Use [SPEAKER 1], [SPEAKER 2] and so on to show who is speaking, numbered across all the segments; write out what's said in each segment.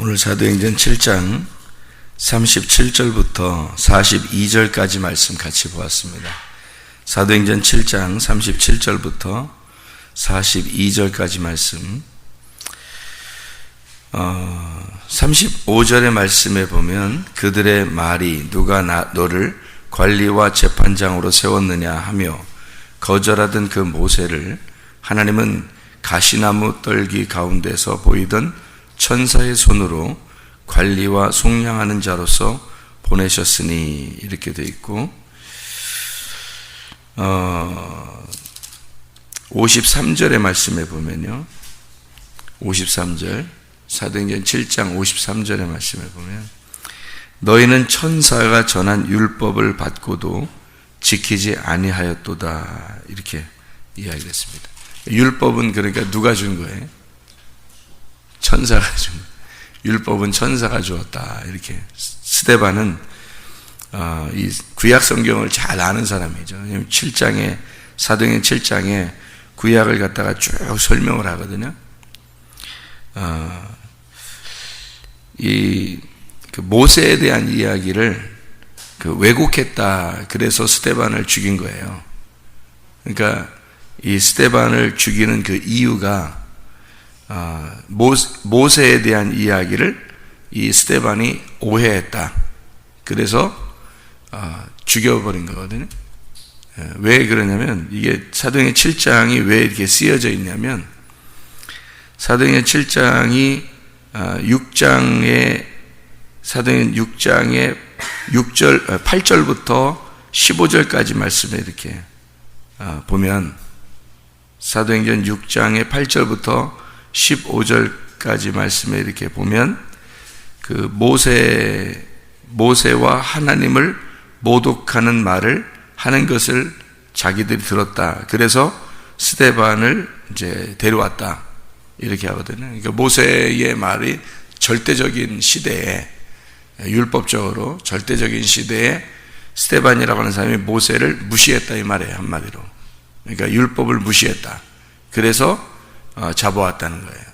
[SPEAKER 1] 오늘 사도행전 7장 37절부터 42절까지 말씀 같이 보았습니다. 사도행전 7장 37절부터 42절까지 말씀. 35절의 말씀에 보면 그들의 말이 누가 너를 관리와 재판장으로 세웠느냐 하며 거절하던 그 모세를 하나님은 가시나무 떨기 가운데서 보이던 천사의 손으로 관리와 속량하는 자로서 보내셨으니 이렇게 되어 있고, 53절의 말씀에 보면요, 53절 사도행전 7장 53절의 말씀에 보면 너희는 천사가 전한 율법을 받고도 지키지 아니하였도다 이렇게 이야기를 했습니다. 율법은 그러니까 누가 준 거예요? 천사가 준 거예요. 율법은 천사가 주었다. 이렇게 스데반은 이 구약 성경을 잘 아는 사람이죠. 7장에 사도행전 7장에 구약을 갖다가 쭉 설명을 하거든요. 그 모세에 대한 이야기를 왜곡했다. 그래서 스데반을 죽인 거예요. 그러니까 이 스데반을 죽이는 그 이유가 모세에 대한 이야기를 이 스데반이 오해했다. 그래서 죽여버린 거거든요. 왜 그러냐면 이게 사도행전 7장이 왜 이렇게 쓰여져 있냐면 사도행전 7장이 6장에 사도행전 6장의 8절부터 15절까지 말씀에 이렇게 보면 사도행전 6장의 8절부터 15절까지 말씀에 이렇게 보면 그 모세와 하나님을 모독하는 말을 하는 것을 자기들이 들었다. 그래서 스데반을 이제 데려왔다. 이렇게 하거든요. 그러니까 모세의 말이 절대적인 시대에, 율법적으로 절대적인 시대에 스데반이라고 하는 사람이 모세를 무시했다 이 말이에요. 한마디로. 그러니까 율법을 무시했다. 그래서 잡아왔다는 거예요.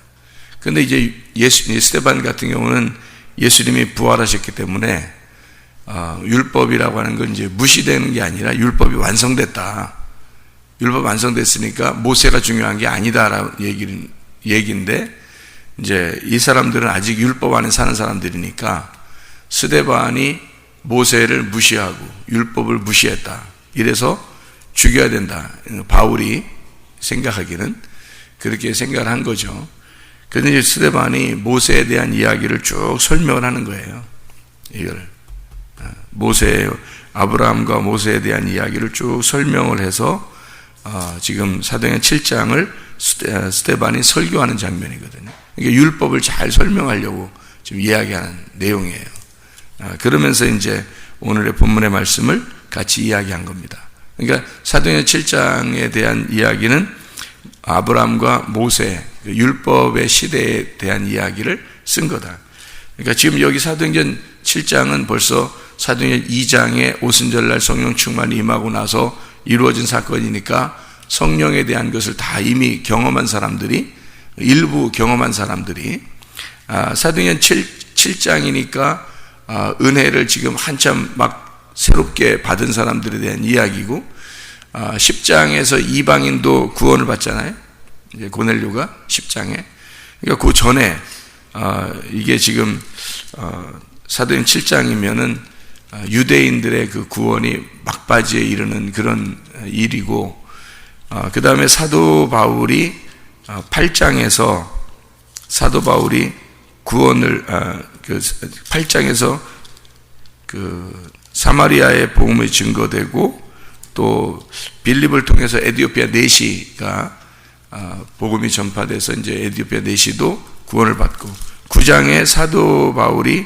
[SPEAKER 1] 근데 이제 스데반 같은 경우는 예수님이 부활하셨기 때문에 율법이라고 하는 건 이제 무시되는 게 아니라 율법이 완성됐다. 율법 완성됐으니까 모세가 중요한 게 아니다라는 얘기인데 이제 이 사람들은 아직 율법 안에 사는 사람들이니까 스데반이 모세를 무시하고 율법을 무시했다. 이래서 죽여야 된다. 바울이 생각하기는 그렇게 생각을 한 거죠. 그런데 스데반이 모세에 대한 이야기를 쭉 설명을 하는 거예요. 이걸 아브라함과 모세에 대한 이야기를 쭉 설명을 해서 지금 사도행전 7장을 스데반이 설교하는 장면이거든요. 그러니까 율법을 잘 설명하려고 지금 이야기하는 내용이에요. 그러면서 이제 오늘의 본문의 말씀을 같이 이야기한 겁니다. 그러니까 사도행전 7장에 대한 이야기는 아브라함과 모세, 율법의 시대에 대한 이야기를 쓴 거다. 그러니까 지금 여기 사도행전 7장은 벌써 사도행전 2장에 오순절날 성령 충만이 임하고 나서 이루어진 사건이니까 성령에 대한 것을 다 이미 경험한 사람들이, 일부 경험한 사람들이, 사도행전 7장이니까 은혜를 지금 한참 막 새롭게 받은 사람들에 대한 이야기고, 10장에서 이방인도 구원을 받잖아요. 이제 고넬료가 10장에. 그러니까 그 전에, 이게 지금, 사도행전 7장이면은 유대인들의 그 구원이 막바지에 이르는 그런 일이고, 그 다음에 사도 바울이 8장에서 사도 바울이 구원을, 8장에서 그 사마리아의 복음이 증거되고 또 빌립을 통해서 에디오피아 내시가 복음이 전파돼서 이제 에디오피아 내시도 구원을 받고 9장에 사도 바울이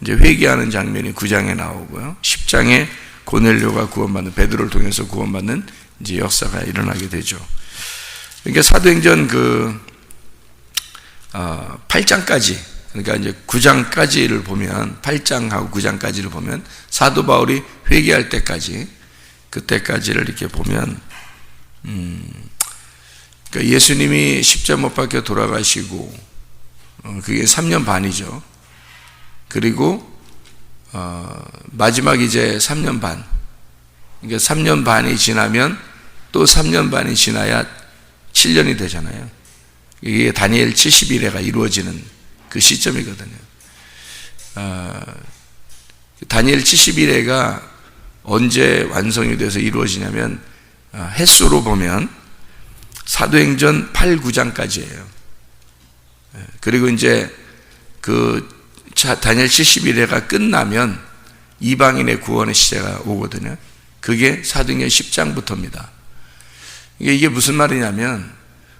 [SPEAKER 1] 이제 회개하는 장면이 9장에 나오고요. 10장에 고넬료가 구원받는 베드로를 통해서 구원받는 이제 역사가 일어나게 되죠. 그러니까 사도행전 8장까지 그러니까 이제 9장까지를 보면 8장하고 9장까지를 보면 사도 바울이 회개할 때까지 그때까지를 이렇게 보면 그러니까 예수님이 십자가 못 박혀 돌아가시고 그게 3년 반이죠. 그리고 마지막 이제 3년 반, 그러니까 3년 반이 지나면 또 3년 반이 지나야 7년이 되잖아요. 이게 다니엘 70일에가 이루어지는 그 시점이거든요. 다니엘 70일에가 언제 완성이 돼서 이루어지냐면 횟수로 보면 사도행전 8, 9장까지예요. 그리고 이제 그 다니엘 70일에가 끝나면 이방인의 구원의 시대가 오거든요. 그게 사도행전 10장부터입니다. 이게 무슨 말이냐면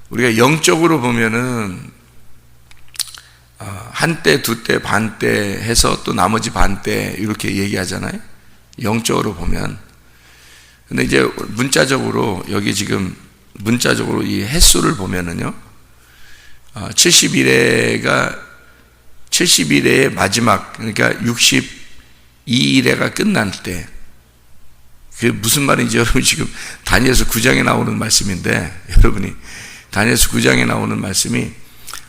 [SPEAKER 1] 우리가 영적으로 보면은 한때, 두때, 반때 해서 또 나머지 반때 이렇게 얘기하잖아요. 영적으로 보면. 근데 이제 문자적으로 여기 지금 문자적으로 이 횟수를 보면은요. 70일의 마지막, 그러니까 62일에가 끝날 때, 그게 무슨 말인지 여러분 지금 다니엘서 9장에 나오는 말씀인데, 여러분이 다니엘서 9장에 나오는 말씀이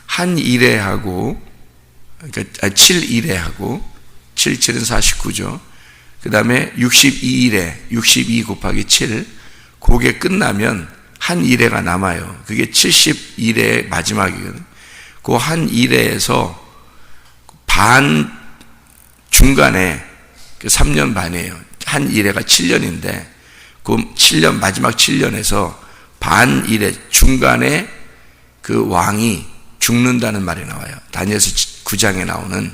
[SPEAKER 1] 한 일회하고, 그러니까 7일회하고, 7은 49죠. 그 다음에 62일에, 62 곱하기 7, 그게 끝나면 한 일회가 남아요. 그게 70일의 마지막이거든요. 그 한 일회에서 반 중간에 그 3년 반이에요. 한 일회가 7년인데 그 7년 마지막 7년에서 반 일회 중간에 그 왕이 죽는다는 말이 나와요. 다니엘서 9장에 나오는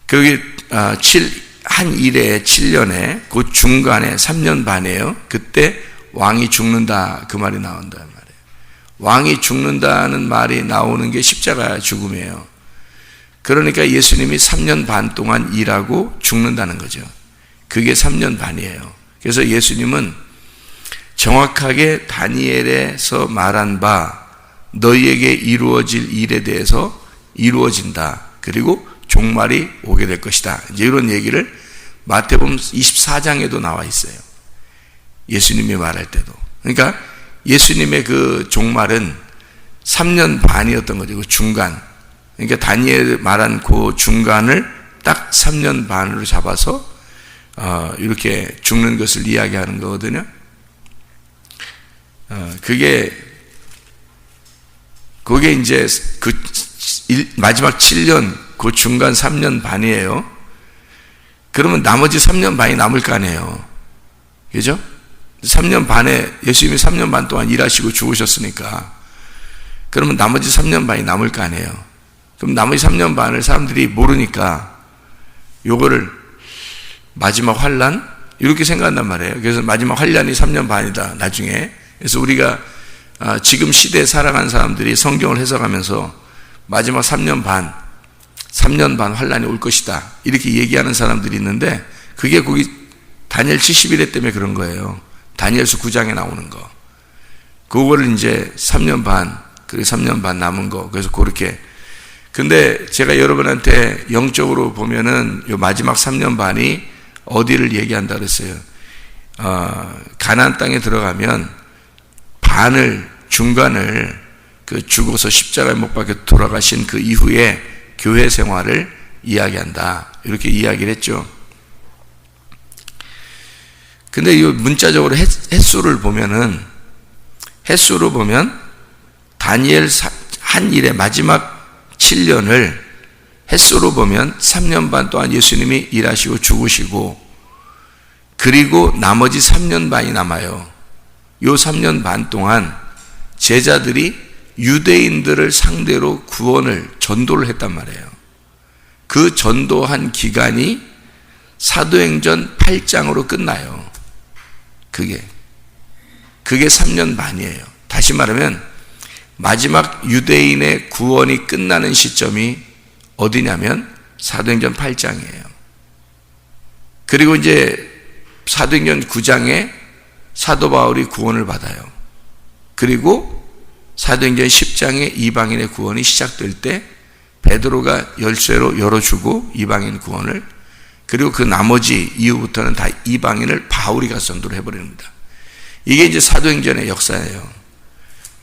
[SPEAKER 1] 그게 한 일회 7년에 그 중간에 3년 반이에요. 그때 왕이 죽는다 그 말이 나온다는 말이에요. 왕이 죽는다는 말이 나오는 게 십자가 죽음이에요. 그러니까 예수님이 3년 반 동안 일하고 죽는다는 거죠. 그게 3년 반이에요. 그래서 예수님은 정확하게 다니엘에서 말한 바 너희에게 이루어질 일에 대해서 이루어진다. 그리고 종말이 오게 될 것이다. 이제 이런 얘기를 마태복음 24장에도 나와 있어요. 예수님이 말할 때도. 그러니까 예수님의 그 종말은 3년 반이었던 거죠. 그 중간. 그러니까 다니엘 말한 그 중간을 딱 3년 반으로 잡아서 이렇게 죽는 것을 이야기하는 거거든요. 그게 이제 그 마지막 7년, 그 중간 3년 반이에요. 그러면 나머지 3년 반이 남을 거 아니에요. 그죠? 3년 반에 예수님이 3년 반 동안 일하시고 죽으셨으니까 그러면 나머지 3년 반이 남을 거 아니에요. 그럼 나머지 3년 반을 사람들이 모르니까 요거를 마지막 환란 이렇게 생각한단 말이에요. 그래서 마지막 환란이 3년 반이다 나중에. 그래서 우리가 지금 시대에 살아가는 사람들이 성경을 해석하면서 마지막 3년 반 환란이 올 것이다 이렇게 얘기하는 사람들이 있는데 그게 거기 다니엘 70일에 때문에 그런 거예요. 다니엘서 9장에 나오는 거. 그거를 이제 3년 반, 그리고 3년 반 남은 거. 그래서 그렇게. 근데 제가 여러분한테 영적으로 보면은 요 마지막 3년 반이 어디를 얘기한다 그랬어요. 가나안 땅에 들어가면 중간을 그 죽어서 십자가에 못 박혀 돌아가신 그 이후에 교회 생활을 이야기한다. 이렇게 이야기를 했죠. 근데 이 문자적으로 횟수로 보면 다니엘 한 일의 마지막 7년을 횟수로 보면 3년 반 동안 예수님이 일하시고 죽으시고 그리고 나머지 3년 반이 남아요. 요 3년 반 동안 제자들이 유대인들을 상대로 전도를 했단 말이에요. 그 전도한 기간이 사도행전 8장으로 끝나요. 그게 3년 반이에요. 다시 말하면 마지막 유대인의 구원이 끝나는 시점이 어디냐면 사도행전 8장이에요. 그리고 이제 사도행전 9장에 사도 바울이 구원을 받아요. 그리고 사도행전 10장에 이방인의 구원이 시작될 때 베드로가 열쇠로 열어주고 이방인 구원을, 그리고 그 나머지 이후부터는 다 이방인을 바울이 가서 전도를 해버립니다. 이게 이제 사도행전의 역사예요.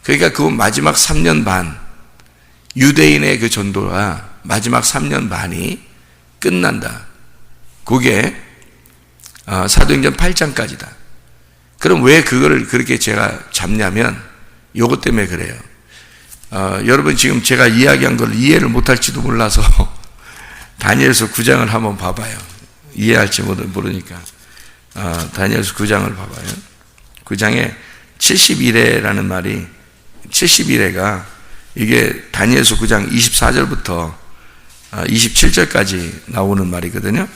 [SPEAKER 1] 그러니까 그 마지막 3년 반 유대인의 그 전도가 마지막 3년 반이 끝난다. 그게 사도행전 8장까지다. 그럼 왜 그거를 그렇게 제가 잡냐면 요것 때문에 그래요. 여러분 지금 제가 이야기한 걸 이해를 못할지도 몰라서 다니엘서 9장을 한번 봐봐요. 이해할지 모르니까. 다니엘서 9장을 봐봐요. 9장에 71회라는 말이 71회가 이게 다니엘서 9장 24절부터 27절까지 나오는 말이거든요.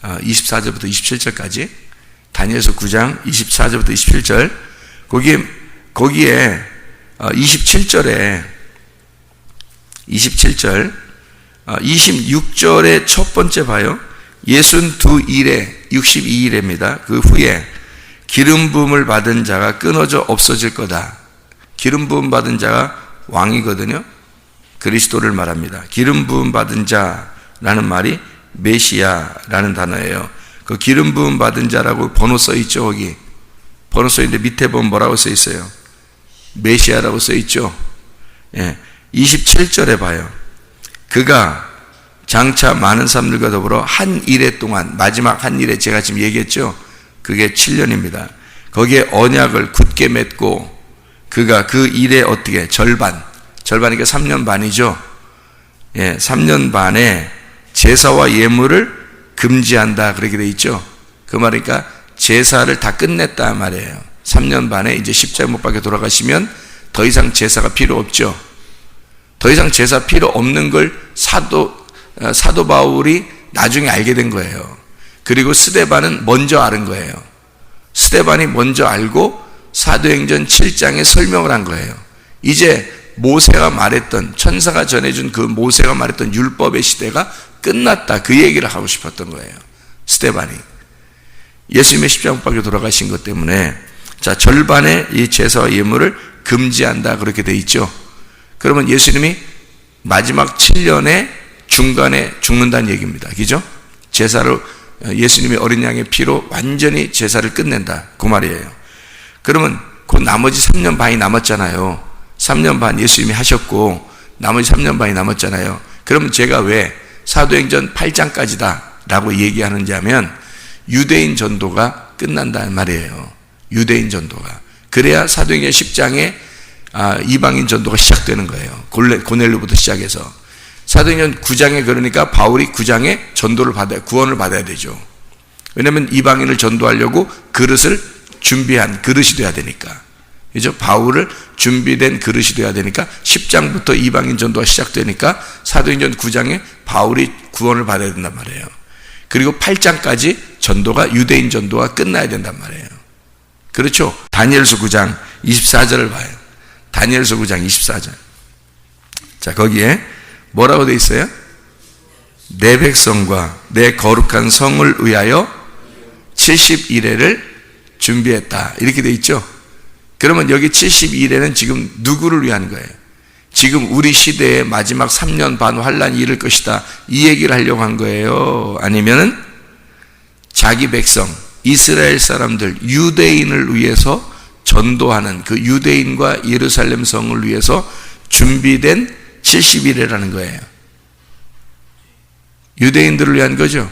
[SPEAKER 1] 24절부터 27절까지 다니엘서 9장 24절부터 27절 거기에 27절에 27절 26절의 첫 번째 봐요. 62일에 62일입니다. 그 후에 기름 부음을 받은 자가 끊어져 없어질 거다. 기름 부음 받은 자가 왕이거든요. 그리스도를 말합니다. 기름 부음 받은 자라는 말이 메시아라는 단어예요. 그 기름 부음 받은 자라고 번호 써 있죠. 거기 번호 써 있는데 밑에 보면 뭐라고 써 있어요? 메시아라고 써 있죠. 27절에 봐요. 그가 장차 많은 사람들과 더불어 한 일해 동안, 마지막 한 일에 제가 지금 얘기했죠. 그게 7년입니다. 거기에 언약을 굳게 맺고 그가 그 일에 어떻게 절반이니까 3년 반이죠. 3년 반에 제사와 예물을 금지한다 그렇게 돼 있죠. 그 말이니까 제사를 다 끝냈다 말이에요. 3년 반에 이제 십자가 못 박혀 돌아가시면 더 이상 제사가 필요 없죠. 더 이상 제사 필요 없는 걸 사도 바울이 나중에 알게 된 거예요. 그리고 스데반은 먼저 알은 거예요. 스데반이 먼저 알고 사도행전 7장에 설명을 한 거예요. 이제 모세가 말했던, 천사가 전해준 그 모세가 말했던 율법의 시대가 끝났다. 그 얘기를 하고 싶었던 거예요. 스데반이. 예수님의 십자가 못 박혀 돌아가신 것 때문에 자, 절반의 이 제사와 예물을 금지한다 그렇게 돼 있죠. 그러면 예수님이 마지막 7년에 중간에 죽는다는 얘기입니다. 그죠? 제사를 예수님의 어린 양의 피로 완전히 제사를 끝낸다 그 말이에요. 그러면 그 나머지 3년 반이 남았잖아요. 3년 반 예수님이 하셨고 나머지 3년 반이 남았잖아요. 그러면 제가 왜 사도행전 8장까지다 라고 얘기하는지 하면 유대인 전도가 끝난다는 말이에요. 유대인 전도가. 그래야 사도행전 10장에 이방인 전도가 시작되는 거예요. 고넬료부터 시작해서. 사도행전 9장에 그러니까 바울이 9장에 전도를 구원을 받아야 되죠. 왜냐하면 이방인을 전도하려고 그릇을 준비한 그릇이 돼야 되니까. 그죠? 바울을 준비된 그릇이 돼야 되니까 10장부터 이방인 전도가 시작되니까 사도행전 9장에 바울이 구원을 받아야 된단 말이에요. 그리고 8장까지 전도가 유대인 전도가 끝나야 된단 말이에요. 그렇죠? 다니엘서 9장 24절을 봐요. 다니엘서 9장 24절. 자, 거기에 뭐라고 돼 있어요? 내 백성과 내 거룩한 성을 위하여 71회를 준비했다. 이렇게 돼 있죠? 그러면 여기 71회는 지금 누구를 위한 거예요? 지금 우리 시대의 마지막 3년 반 환란이 이를 것이다. 이 얘기를 하려고 한 거예요? 아니면은 자기 백성, 이스라엘 사람들, 유대인을 위해서 전도하는 그 유대인과 예루살렘 성을 위해서 준비된 71회라는 거예요. 유대인들을 위한 거죠.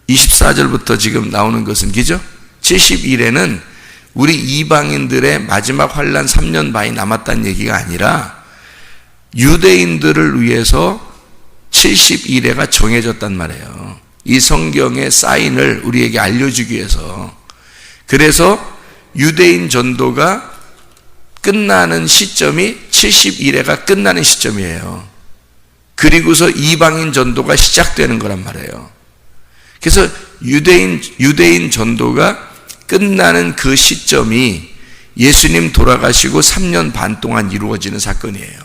[SPEAKER 1] 24절부터 지금 나오는 것은 기죠? 71회는 우리 이방인들의 마지막 환란 3년 반이 남았다는 얘기가 아니라 유대인들을 위해서 71회가 정해졌단 말이에요. 이 성경의 사인을 우리에게 알려주기 위해서. 그래서 유대인 전도가 끝나는 시점이 71회가 끝나는 시점이에요. 그리고서 이방인 전도가 시작되는 거란 말이에요. 그래서 유대인 전도가 끝나는 그 시점이 예수님 돌아가시고 3년 반 동안 이루어지는 사건이에요.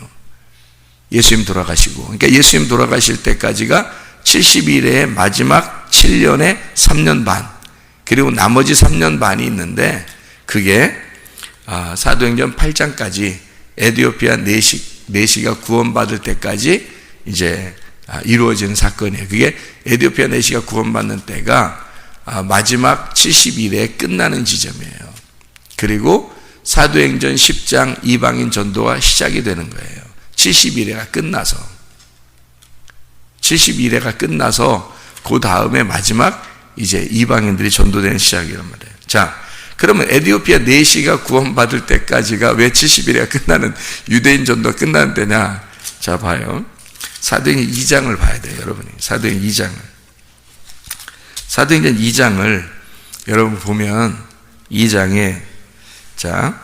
[SPEAKER 1] 예수님 돌아가시고. 그러니까 예수님 돌아가실 때까지가 71회의 마지막 7년의 3년 반. 그리고 나머지 3년 반이 있는데 그게 사도행전 8장까지 에디오피아 내시가 구원받을 때까지 이제 이루어지는 사건이에요. 그게 에디오피아 내시가 구원받는 때가 마지막 71회에 끝나는 지점이에요. 그리고 사도행전 10장 이방인 전도가 시작이 되는 거예요. 71회가 끝나서. 70일회가 끝나서 그 다음에 마지막 이제 이방인들이 전도되는 시작이란 말이에요. 자, 그러면 에티오피아 내시가 구원받을 때까지가 왜 70일회가 끝나는, 유대인 전도가 끝나는 때냐? 자, 봐요. 사도행전 2장을 봐야 돼요, 여러분이. 사도행전 2장을. 사도행전 2장을 여러분 보면 2장에 자,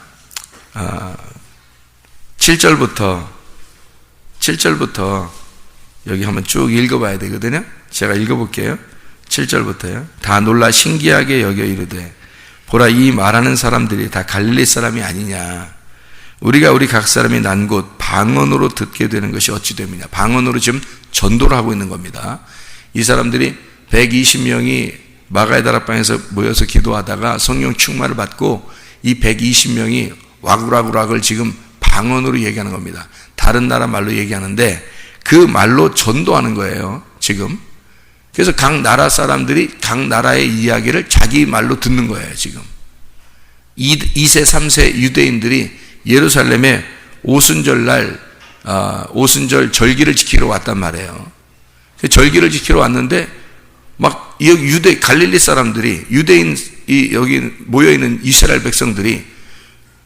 [SPEAKER 1] 7절부터 여기 한번 쭉 읽어봐야 되거든요. 제가 읽어볼게요. 7절부터요. 다 놀라 신기하게 여겨 이르되 보라, 이 말하는 사람들이 다 갈릴리 사람이 아니냐. 우리가 우리 각 사람이 난 곳 방언으로 듣게 되는 것이 어찌 됩니까? 방언으로 지금 전도를 하고 있는 겁니다. 이 사람들이 120명이 마가의 다락방에서 모여서 기도하다가 성령 충만을 받고 이 120명이 와구라구락을 지금 방언으로 얘기하는 겁니다. 다른 나라 말로 얘기하는데 그 말로 전도하는 거예요, 지금. 그래서 각 나라 사람들이 각 나라의 이야기를 자기 말로 듣는 거예요, 지금. 2세, 3세 유대인들이 예루살렘에 오순절 절기를 지키러 왔단 말이에요. 절기를 지키러 왔는데 막 갈릴리 사람들이, 여기 모여있는 이스라엘 백성들이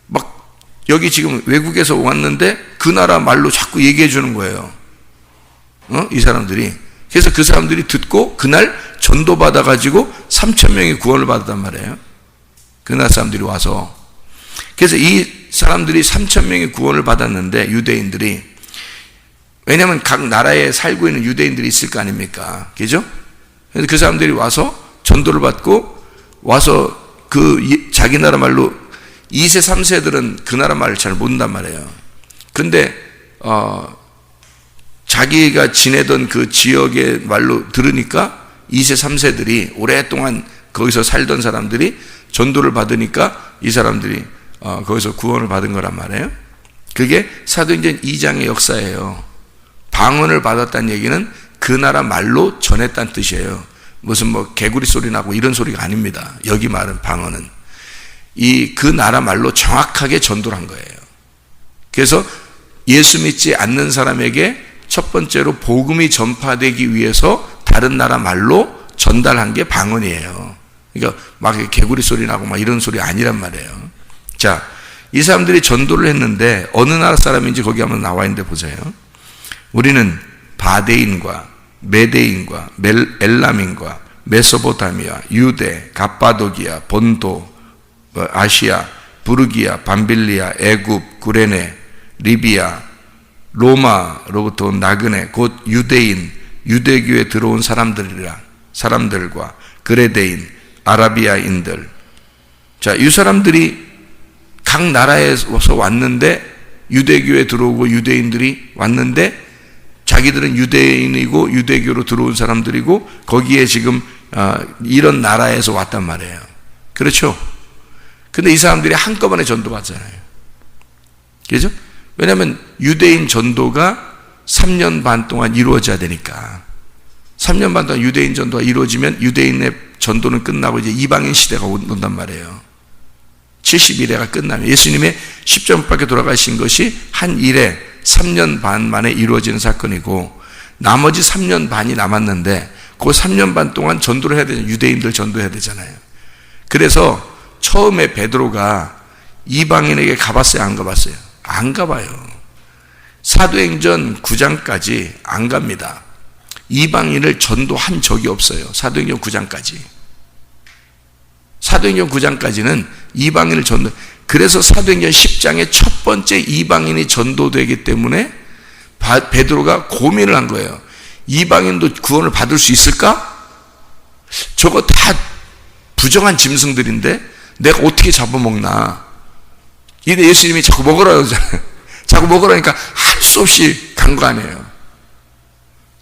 [SPEAKER 1] 막 여기 지금 외국에서 왔는데 그 나라 말로 자꾸 얘기해 주는 거예요. 이 사람들이. 그래서 그 사람들이 듣고 그날 전도 받아가지고 3,000명이 구원을 받았단 말이에요. 그날 사람들이 와서. 그래서 이 사람들이 3,000명이 구원을 받았는데, 유대인들이, 왜냐하면 각 나라에 살고 있는 유대인들이 있을 거 아닙니까? 그죠? 그래서 그 사람들이 와서 전도를 받고 와서 자기 나라 말로, 2세, 3세들은 그 나라 말을 잘 모른단 말이에요. 근데 자기가 지내던 그 지역의 말로 들으니까 2세, 3세들이 오랫동안 거기서 살던 사람들이 전도를 받으니까 이 사람들이 거기서 구원을 받은 거란 말이에요. 그게 사도행전 2장의 역사예요. 방언을 받았다는 얘기는 그 나라 말로 전했다는 뜻이에요. 무슨 개구리 소리 나고 이런 소리가 아닙니다. 여기 말은 방언은 그 나라 말로 정확하게 전도를 한 거예요. 그래서 예수 믿지 않는 사람에게 첫 번째로 복음이 전파되기 위해서 다른 나라 말로 전달한 게 방언이에요. 그러니까 막 개구리 소리 나고 막 이런 소리 아니란 말이에요. 자, 이 사람들이 전도를 했는데 어느 나라 사람인지 거기 한번 나와 있는데 보세요. 우리는 바데인과 메데인과 엘람인과 메소포타미아, 유대, 갑바도기아, 본도, 아시아, 부르기아, 밤빌리아, 애굽, 구레네, 리비아, 로마로부터 온 나그네, 곧 유대인, 유대교에 들어온 사람들과 그레데인, 아라비아인들. 자, 이 사람들이 각 나라에서 왔는데, 유대교에 들어오고 유대인들이 왔는데 자기들은 유대인이고 유대교로 들어온 사람들이고 거기에 지금 이런 나라에서 왔단 말이에요. 그렇죠? 근데 이 사람들이 한꺼번에 전도받잖아요. 그렇죠? 왜냐하면 유대인 전도가 3년 반 동안 이루어져야 되니까. 3년 반 동안 유대인 전도가 이루어지면 유대인의 전도는 끝나고 이제 이방인 시대가 온단 말이에요. 70일회가 끝나면 예수님의 십자가밖에 돌아가신 것이 한 일에 3년 반 만에 이루어지는 사건이고 나머지 3년 반이 남았는데 그 3년 반 동안 전도를 해야 되잖아요. 유대인들 전도해야 되잖아요. 그래서 처음에 베드로가 이방인에게 가봤어요? 안 가봤어요? 안 가봐요. 사도행전 9장까지 안 갑니다. 이방인을 전도한 적이 없어요. 사도행전 9장까지. 사도행전 9장까지는 이방인을 전도, 그래서 사도행전 10장의 첫 번째 이방인이 전도되기 때문에 베드로가 고민을 한 거예요. 이방인도 구원을 받을 수 있을까? 저거 다 부정한 짐승들인데 내가 어떻게 잡아먹나? 이데 예수님이 자꾸 먹으라 그러잖아요. 자꾸 먹으라니까 할 수 없이 간 거 아니에요.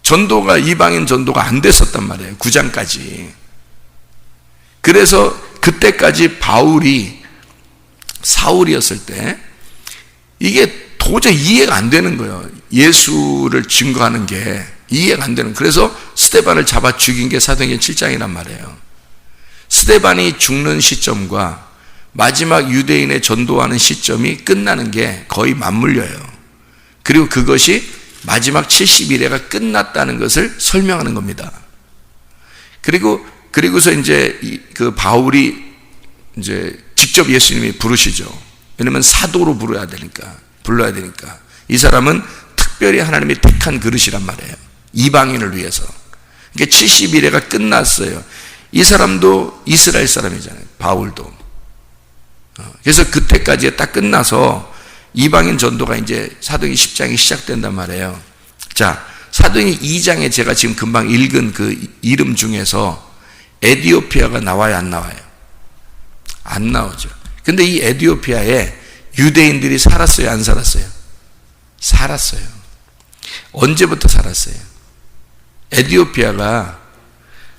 [SPEAKER 1] 전도가, 이방인 전도가 안 됐었단 말이에요. 9장까지. 그래서 그때까지 사울이었을 때 이게 도저히 이해가 안 되는 거예요. 예수를 증거하는 게 이해가 안 되는. 그래서 스데반을 잡아 죽인 게 사도행전 7장이란 말이에요. 스데반이 죽는 시점과 마지막 유대인의 전도하는 시점이 끝나는 게 거의 맞물려요. 그리고 그것이 마지막 70일에가 끝났다는 것을 설명하는 겁니다. 그리고서 이제 그 바울이 이제 직접 예수님이 부르시죠. 왜냐면 사도로 불러야 되니까. 이 사람은 특별히 하나님이 택한 그릇이란 말이에요. 이방인을 위해서. 그러니까 70일에가 끝났어요. 이 사람도 이스라엘 사람이잖아요. 바울도. 그래서 그때까지 딱 끝나서 이방인 전도가 이제 사도행전 10장이 시작된단 말이에요. 자, 사도행전 2장에 제가 지금 금방 읽은 그 이름 중에서 에디오피아가 나와요, 안 나와요? 안 나오죠. 근데 이 에디오피아에 유대인들이 살았어요, 안 살았어요? 살았어요. 언제부터 살았어요? 에디오피아가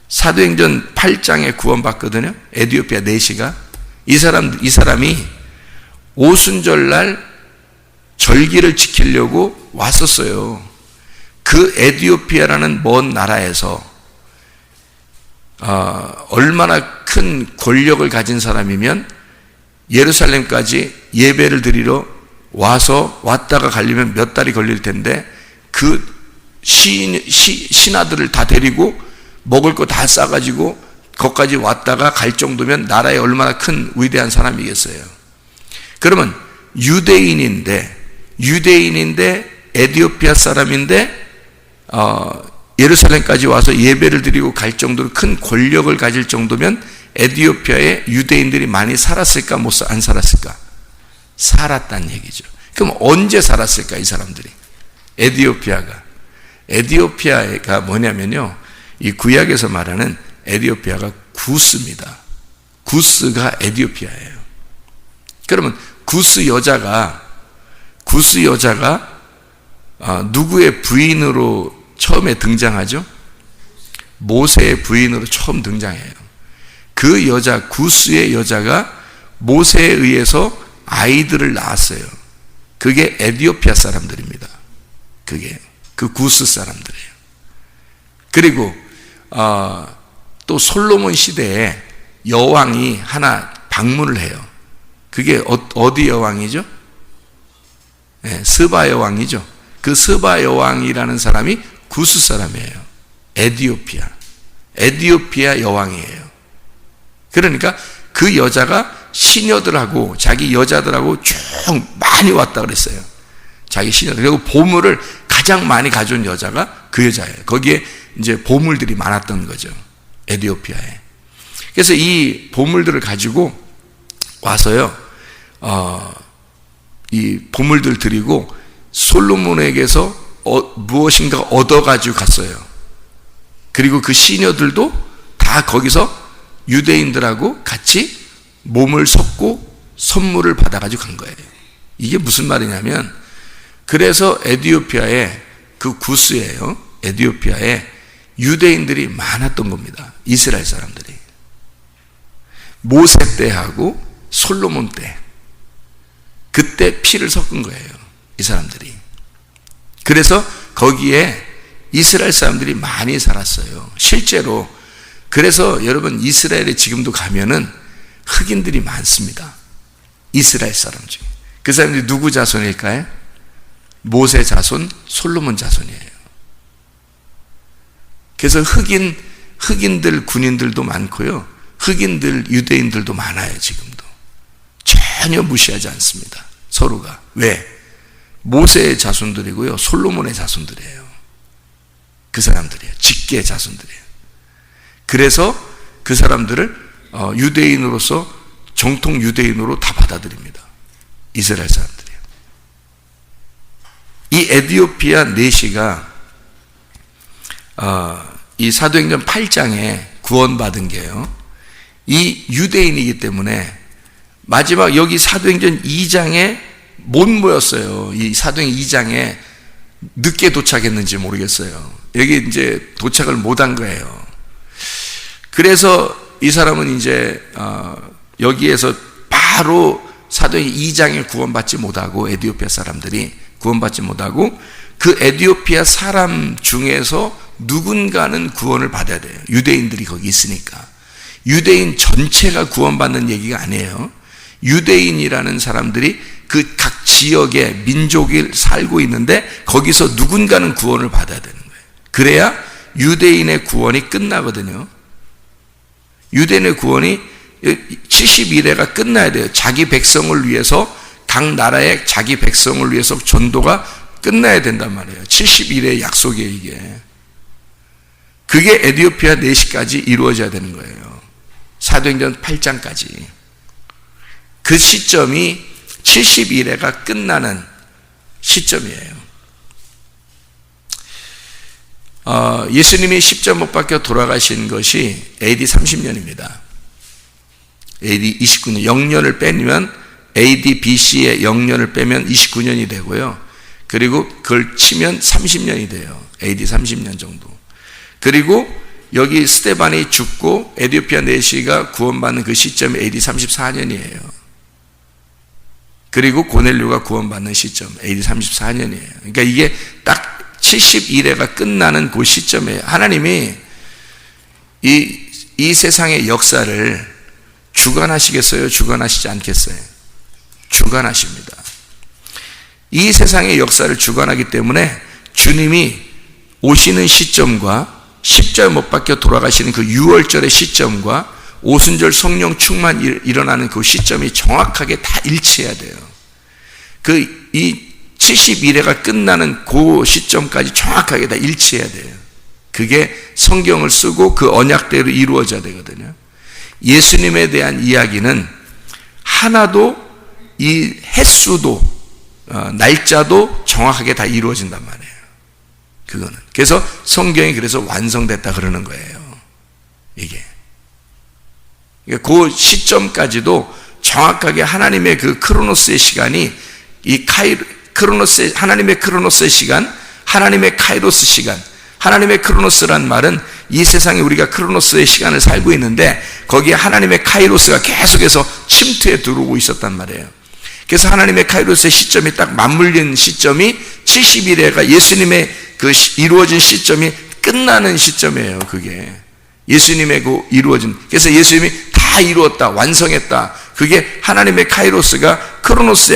[SPEAKER 1] 사도행전 8장에 구원받거든요. 에디오피아 내시가 이 사람이 오순절날 절기를 지키려고 왔었어요. 그 에디오피아라는 먼 나라에서 얼마나 큰 권력을 가진 사람이면 예루살렘까지 예배를 드리러 왔다가 가려면 몇 달이 걸릴 텐데 그 신하들을 다 데리고 먹을 거 다 싸가지고 거기까지 왔다가 갈 정도면 나라에 얼마나 큰 위대한 사람이겠어요. 그러면 유대인인데 에디오피아 사람인데 예루살렘까지 와서 예배를 드리고 갈 정도로 큰 권력을 가질 정도면 에디오피아에 유대인들이 많이 살았을까 안 살았을까? 살았다는 얘기죠. 그럼 언제 살았을까 이 사람들이? 에디오피아가 뭐냐면요, 이 구약에서 말하는 에디오피아가 구스입니다. 구스가 에디오피아예요. 그러면 구스 여자가 누구의 부인으로 처음에 등장하죠? 모세의 부인으로 처음 등장해요. 그 여자, 구스의 여자가 모세에 의해서 아이들을 낳았어요. 그게 에디오피아 사람들입니다. 그 구스 사람들이에요. 그리고 또 솔로몬 시대에 여왕이 하나 방문을 해요. 그게 어디 여왕이죠? 네, 스바 여왕이죠. 그 스바 여왕이라는 사람이 구스 사람이에요. 에디오피아 여왕이에요. 그러니까 그 여자가 시녀들하고 자기 여자들하고 쭉 많이 왔다 그랬어요. 자기 시녀들. 그리고 보물을 가장 많이 가져온 여자가 그 여자예요. 거기에 이제 보물들이 많았던 거죠. 에디오피아에. 그래서 이 보물들을 가지고 와서요, 이 보물들 드리고 솔로몬에게서 무엇인가 얻어가지고 갔어요. 그리고 그 시녀들도 다 거기서 유대인들하고 같이 몸을 섞고 선물을 받아가지고 간 거예요. 이게 무슨 말이냐면, 그래서 에디오피아에 그 구스예요. 에디오피아에 유대인들이 많았던 겁니다. 이스라엘 사람들이. 모세 때하고 솔로몬 때. 그때 피를 섞은 거예요. 이 사람들이. 그래서 거기에 이스라엘 사람들이 많이 살았어요. 실제로. 그래서 여러분 이스라엘에 지금도 가면은 흑인들이 많습니다. 이스라엘 사람 중에. 그 사람들이 누구 자손일까요? 모세 자손, 솔로몬 자손이에요. 그래서 흑인들 군인들도 많고요. 흑인들 유대인들도 많아요. 지금도. 전혀 무시하지 않습니다. 서로가. 왜? 모세의 자손들이고요. 솔로몬의 자손들이에요. 그 사람들이에요. 직계의 자손들이에요. 그래서 그 사람들을 유대인으로서 정통 유대인으로 다 받아들입니다. 이스라엘 사람들이에요. 이 에디오피아 내시가 이 사도행전 8장에 구원받은 게요, 이 유대인이기 때문에 마지막 여기 사도행전 2장에 못 모였어요. 이 사도행전 2장에 늦게 도착했는지 모르겠어요. 여기 이제 도착을 못한 거예요. 그래서 이 사람은 이제 여기에서 바로 사도행전 2장에 구원받지 못하고, 에디오피아 사람들이 구원받지 못하고, 그 에디오피아 사람 중에서 누군가는 구원을 받아야 돼요. 유대인들이 거기 있으니까. 유대인 전체가 구원받는 얘기가 아니에요. 유대인이라는 사람들이 그 각 지역의 민족이 살고 있는데 거기서 누군가는 구원을 받아야 되는 거예요. 그래야 유대인의 구원이 끝나거든요. 유대인의 구원이 70일에가 끝나야 돼요. 자기 백성을 위해서, 각 나라의 자기 백성을 위해서 전도가 끝나야 된단 말이에요. 70일의 약속이에요, 이게. 그게 에티오피아 내시까지 이루어져야 되는 거예요. 사도행전 8장까지. 그 시점이 70일에가 끝나는 시점이에요. 예수님이 십자가 못 박혀 돌아가신 것이 AD 30년입니다. AD 29년, 0년을 빼면 AD BC의 0년을 빼면 29년이 되고요. 그리고 그걸 치면 30년이 돼요. AD 30년 정도. 그리고 여기 스데반이 죽고 에티오피아 내시가 구원받는 그 시점이 AD 34년이에요. 그리고 고넬료가 구원받는 시점 AD 34년이에요. 그러니까 이게 딱 70일에가 끝나는 그 시점에 하나님이 이 세상의 역사를 주관하시겠어요? 주관하시지 않겠어요? 주관하십니다. 이 세상의 역사를 주관하기 때문에 주님이 오시는 시점과 십자가에 못 박혀 돌아가시는 그 6월절의 시점과 오순절 성령 충만 일어나는 그 시점이 정확하게 다 일치해야 돼요. 이 70일에가 끝나는 그 시점까지 정확하게 다 일치해야 돼요. 그게 성경을 쓰고 그 언약대로 이루어져야 되거든요. 예수님에 대한 이야기는 하나도 이 횟수도 날짜도 정확하게 다 이루어진단 말이에요. 그거는. 그래서 성경이 그래서 완성됐다 그러는 거예요. 이게. 그러니까 그 시점까지도 정확하게 하나님의 그 크로노스의 시간이 하나님의 크로노스의 시간, 하나님의 카이로스 시간, 하나님의 크로노스란 말은 이 세상에 우리가 크로노스의 시간을 살고 있는데 거기에 하나님의 카이로스가 계속해서 침투해 들어오고 있었단 말이에요. 그래서 하나님의 카이로스의 시점이 딱 맞물린 시점이 70일에가 예수님의 그 이루어진 시점이 끝나는 시점이에요. 그게 예수님의 그 이루어진, 그래서 예수님이 다 이루었다, 완성했다. 그게 하나님의 카이로스가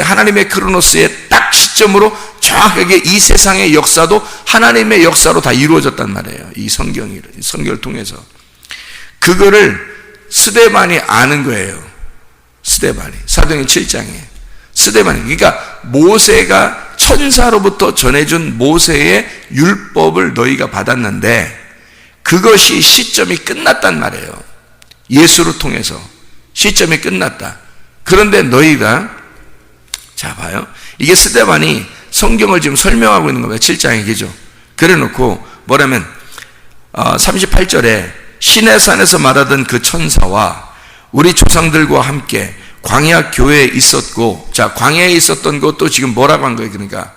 [SPEAKER 1] 하나님의 크로노스의 딱 시점으로 정확하게 이 세상의 역사도 하나님의 역사로 다 이루어졌단 말이에요. 이 성경을 통해서. 그거를 스데반이 아는 거예요. 스데반이. 사도행전 7장에. 스데반이. 그러니까 모세가 천사로부터 전해준 모세의 율법을 너희가 받았는데 그것이 시점이 끝났단 말이에요. 예수를 통해서 시점이 끝났다. 그런데 너희가, 자 봐요. 이게 스데반이 성경을 지금 설명하고 있는 겁니다. 7장에 그죠. 그래 놓고 뭐라면 38절에 시내산에서 말하던 그 천사와 우리 조상들과 함께 광야 교회에 있었고, 자 광야에 있었던 것도 지금 뭐라고 한 거예요? 그러니까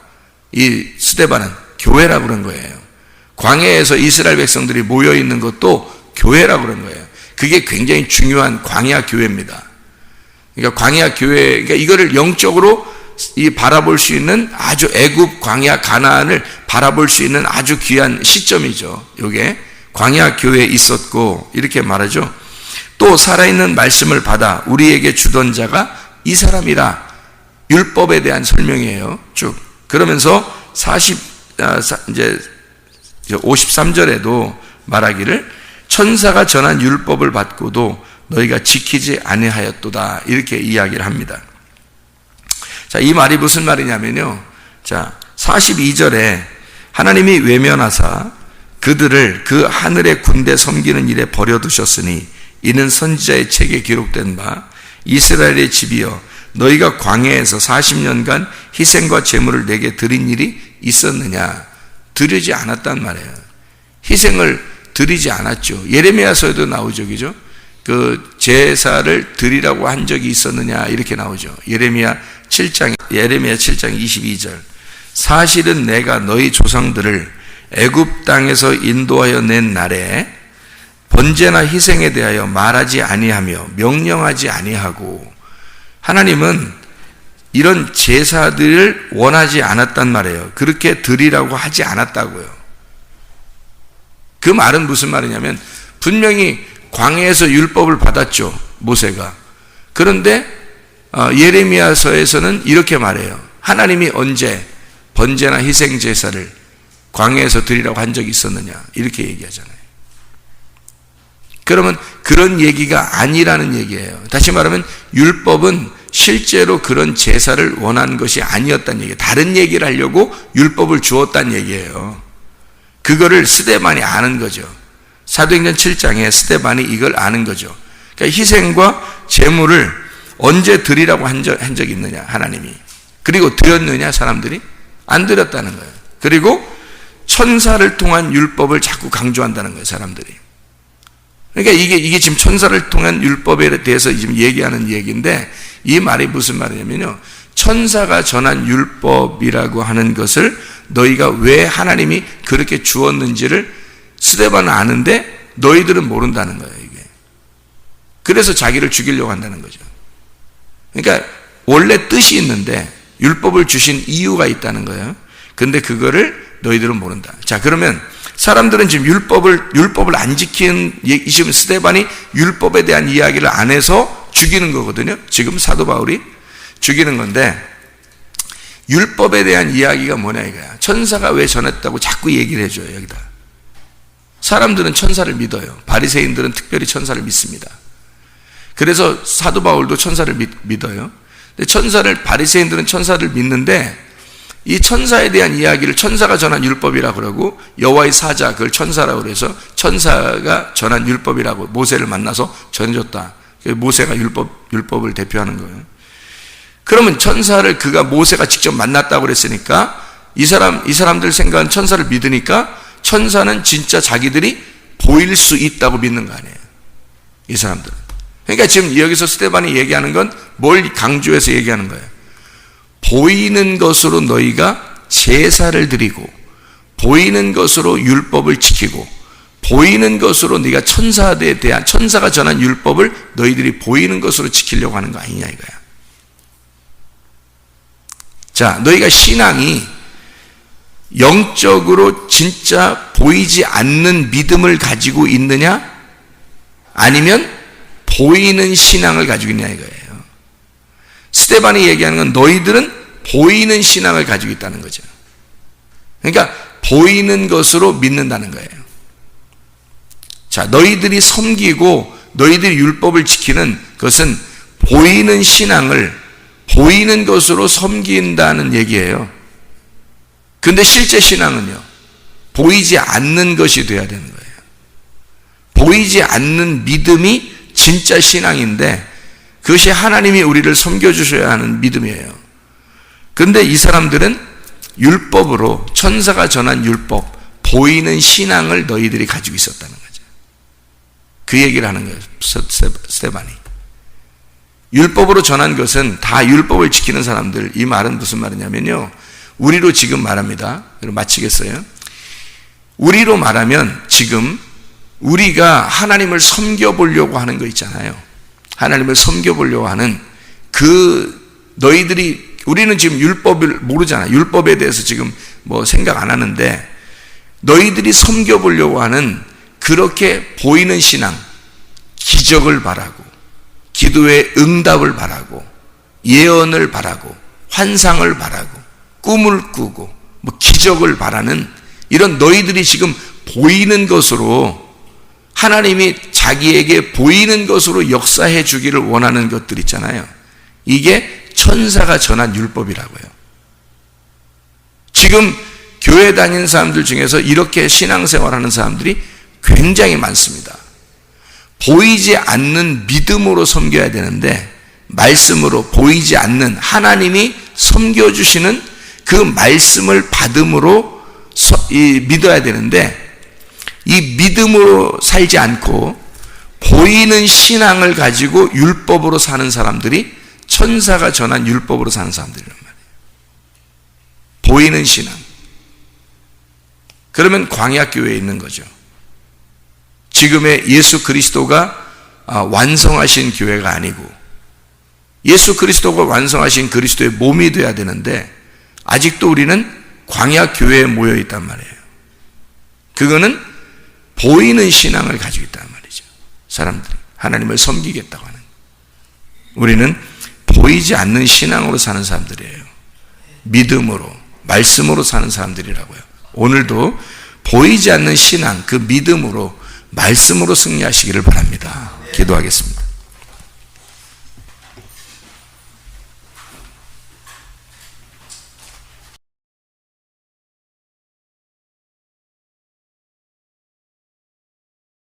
[SPEAKER 1] 이 스데반은 교회라고 그런 거예요. 광야에서 이스라엘 백성들이 모여 있는 것도 교회라고 그런 거예요. 그게 굉장히 중요한 광야 교회입니다. 그러니까 광야 교회, 그러니까 이거를 영적으로 바라볼 수 있는 아주 애굽 광야 가나안을 바라볼 수 있는 아주 귀한 시점이죠. 이게 광야 교회에 있었고 이렇게 말하죠. 또 살아있는 말씀을 받아 우리에게 주던 자가 이 사람이라. 율법에 대한 설명이에요. 쭉 그러면서 53절에도 말하기를 천사가 전한 율법을 받고도 너희가 지키지 아니하였도다. 이렇게 이야기를 합니다. 자, 이 말이 무슨 말이냐면요. 자, 42절에 하나님이 외면하사 그들을 그 하늘의 군대 섬기는 일에 버려두셨으니 이는 선지자의 책에 기록된 바 이스라엘의 집이여 너희가 광야에서 40년간 희생과 제물을 내게 드린 일이 있었느냐. 드리지 않았단 말이에요. 희생을 드리지 않았죠. 예레미야서에도 나오죠. 그죠? 그 제사를 드리라고 한 적이 있었느냐 이렇게 나오죠. 예레미야 7장 22절. 사실은 내가 너희 조상들을 애굽 땅에서 인도하여 낸 날에 번제나 희생에 대하여 말하지 아니하며 명령하지 아니하고, 하나님은 이런 제사들을 원하지 않았단 말이에요. 그렇게 드리라고 하지 않았다고요. 그 말은 무슨 말이냐면 분명히 광야에서 율법을 받았죠. 모세가. 그런데 예레미야서에서는 이렇게 말해요. 하나님이 언제 번제나 희생 제사를 광야에서 드리라고 한 적이 있었느냐, 이렇게 얘기하잖아요. 그러면 그런 얘기가 아니라는 얘기예요. 다시 말하면 율법은 실제로 그런 제사를 원하는 것이 아니었다는 얘기예요. 다른 얘기를 하려고 율법을 주었다는 얘기예요. 그거를 스데반이 아는 거죠. 사도행전 7장에 스데반이 이걸 아는 거죠. 그러니까 희생과 제물을 언제 드리라고 한 적이 있느냐, 하나님이. 그리고 드렸느냐, 사람들이? 안 드렸다는 거예요. 그리고 천사를 통한 율법을 자꾸 강조한다는 거예요, 사람들이. 그러니까 이게 지금 천사를 통한 율법에 대해서 지금 얘기하는 얘기인데, 이 말이 무슨 말이냐면요, 천사가 전한 율법이라고 하는 것을 너희가 왜 하나님이 그렇게 주었는지를 스데반은 아는데 너희들은 모른다는 거예요, 이게. 그래서 자기를 죽이려고 한다는 거죠. 그러니까 원래 뜻이 있는데 율법을 주신 이유가 있다는 거예요. 근데 그거를 너희들은 모른다. 자, 그러면 사람들은 지금 율법을 안 지킨, 지금 스데반이 율법에 대한 이야기를 안 해서 죽이는 거거든요. 지금 사도 바울이 죽이는 건데, 율법에 대한 이야기가 뭐냐 이거야. 천사가 왜 전했다고 자꾸 얘기를 해줘요, 여기다. 사람들은 천사를 믿어요. 바리새인들은 특별히 천사를 믿습니다. 그래서 사도 바울도 천사를 믿어요. 근데 바리새인들은 천사를 믿는데, 이 천사에 대한 이야기를 천사가 전한 율법이라고 그러고, 여호와의 사자, 그걸 천사라고 그래서 천사가 전한 율법이라고 모세를 만나서 전해줬다. 모세가 율법을 대표하는 거예요. 그러면 그가 모세가 직접 만났다고 그랬으니까, 이 사람들 생각은 천사를 믿으니까, 천사는 진짜 자기들이 보일 수 있다고 믿는 거 아니에요, 이 사람들은. 그러니까 지금 여기서 스데반이 얘기하는 건 뭘 강조해서 얘기하는 거예요? 보이는 것으로 너희가 제사를 드리고, 보이는 것으로 율법을 지키고, 보이는 것으로 네가 천사가 전한 율법을 너희들이 보이는 것으로 지키려고 하는 거 아니냐 이거야. 자, 너희가 신앙이 영적으로 진짜 보이지 않는 믿음을 가지고 있느냐, 아니면 보이는 신앙을 가지고 있느냐 이거예요. 스데반이 얘기하는 건 너희들은 보이는 신앙을 가지고 있다는 거죠. 그러니까 보이는 것으로 믿는다는 거예요. 자, 너희들이 섬기고 너희들이 율법을 지키는 것은 보이는 신앙을 보이는 것으로 섬긴다는 얘기예요. 근데 실제 신앙은요, 보이지 않는 것이 돼야 되는 거예요. 보이지 않는 믿음이 진짜 신앙인데, 그것이 하나님이 우리를 섬겨주셔야 하는 믿음이에요. 근데 이 사람들은 율법으로, 천사가 전한 율법, 보이는 신앙을 너희들이 가지고 있었다는 거죠. 그 얘기를 하는 거예요, 스데반이. 율법으로 전한 것은 다 율법을 지키는 사람들. 이 말은 무슨 말이냐면요, 우리로 지금 말합니다. 그럼 마치겠어요. 우리로 말하면 지금 우리가 하나님을 섬겨보려고 하는 거 있잖아요. 하나님을 섬겨보려고 하는 우리는 지금 율법을 모르잖아. 율법에 대해서 지금 뭐 생각 안 하는데, 너희들이 섬겨보려고 하는 그렇게 보이는 신앙, 기적을 바라고, 기도의 응답을 바라고, 예언을 바라고, 환상을 바라고, 꿈을 꾸고, 뭐 기적을 바라는 이런 너희들이 지금 보이는 것으로, 하나님이 자기에게 보이는 것으로 역사해 주기를 원하는 것들 있잖아요. 이게 천사가 전한 율법이라고요. 지금 교회 다니는 사람들 중에서 이렇게 신앙생활하는 사람들이 굉장히 많습니다. 보이지 않는 믿음으로 섬겨야 되는데, 말씀으로 보이지 않는 하나님이 섬겨주시는 그 말씀을 받음으로 믿어야 되는데, 이 믿음으로 살지 않고 보이는 신앙을 가지고 율법으로 사는 사람들이 천사가 전한 율법으로 사는 사람들이란 말이에요. 보이는 신앙. 그러면 광야교회에 있는 거죠. 지금의 예수 그리스도가 완성하신 교회가 아니고, 예수 그리스도가 완성하신 그리스도의 몸이 돼야 되는데, 아직도 우리는 광야교회에 모여 있단 말이에요. 그거는 보이는 신앙을 가지고 있단 말이죠. 사람들이 하나님을 섬기겠다고 하는. 우리는 보이지 않는 신앙으로 사는 사람들이에요. 믿음으로, 말씀으로 사는 사람들이라고요. 오늘도 보이지 않는 신앙, 그 믿음으로, 말씀으로 승리하시기를 바랍니다. 기도하겠습니다.